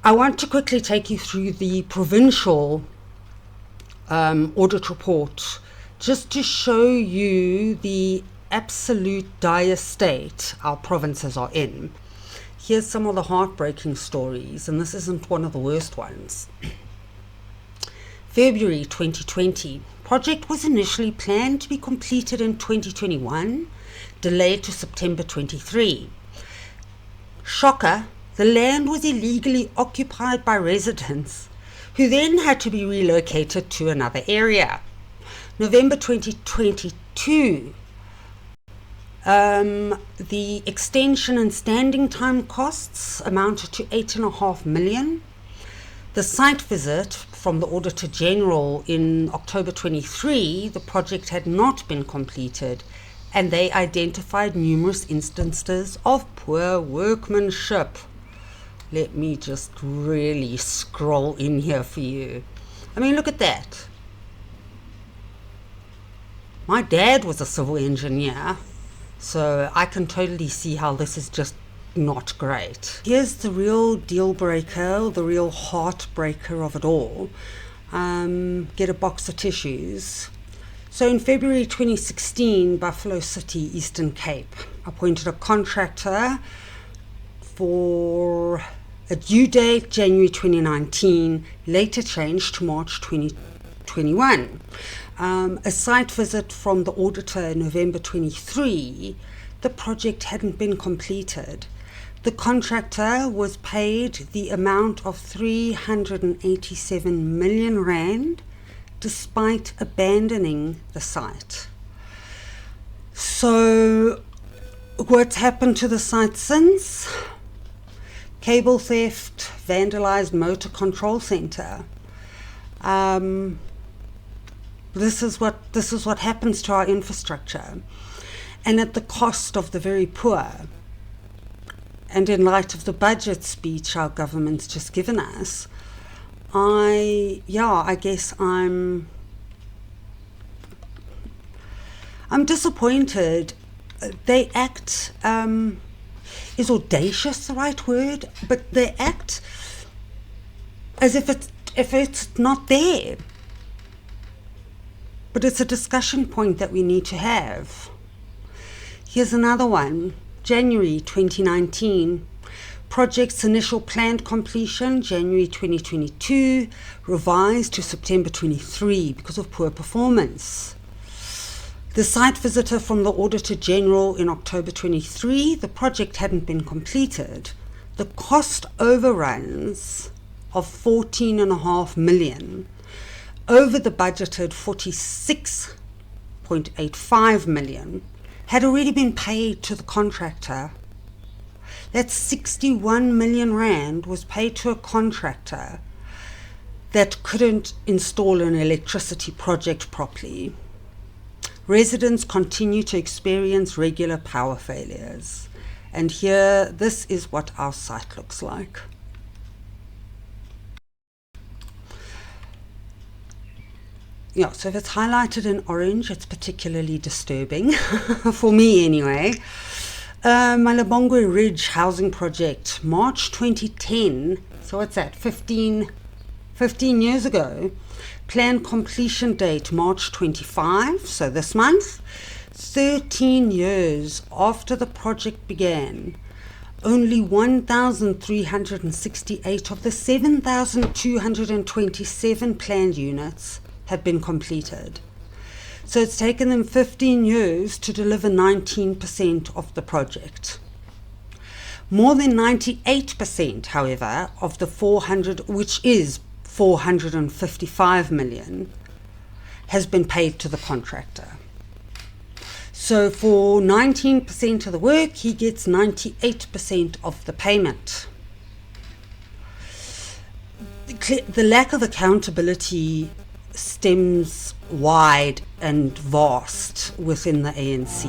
I want to quickly take you through the Provincial Audit Report, just to show you the absolute dire state our provinces are in. Here's some of the heartbreaking stories, and this isn't one of the worst ones. February 2020. Project was initially planned to be completed in 2021, delayed to September 23. Shocker, the land was illegally occupied by residents, who then had to be relocated to another area. November 2022, the extension and standing time costs amounted to 8.5 million. The site visit from the Auditor General in October 23, the project had not been completed, and they identified numerous instances of poor workmanship. Let me just really scroll in here for you. I mean, look at that. My dad was a civil engineer, so I can totally see how this is just not great. Here's the real deal breaker, the real heartbreaker of it all. Get a box of tissues. So in February 2016, Buffalo City, Eastern Cape, appointed a contractor for a due date January 2019, later changed to March 2021. A site visit from the auditor in November 23, the project hadn't been completed. The contractor was paid the amount of 387 million rand despite abandoning the site. So what's happened to the site since? Cable theft, vandalized motor control center. This is what happens to our infrastructure, and at the cost of the very poor. And in light of the budget speech our government's just given us, I guess I'm disappointed. They act, is audacious the right word? But they act as if it's not there. But it's a discussion point that we need to have. Here's another one. January 2019. Project's initial planned completion, January 2022, revised to September 23 because of poor performance. The site visitor from the Auditor General in October 23, the project hadn't been completed. The cost overruns of 14.5 million over the budgeted 46.85 million had already been paid to the contractor. That 61 million rand was paid to a contractor that couldn't install an electricity project properly. Residents continue to experience regular power failures. And here, this is what our site looks like. Yeah, so if it's highlighted in orange, it's particularly disturbing, for me anyway. Malabongwe Ridge Housing Project, March 2010, so what's that, 15 years ago. Planned completion date, March 25, so this month. 13 years after the project began, only 1,368 of the 7,227 planned units have been completed. So it's taken them 15 years to deliver 19% of the project. More than 98%, however, of the 455 million, has been paid to the contractor. So for 19% of the work, he gets 98% of the payment. The lack of accountability stems wide and vast within the ANC.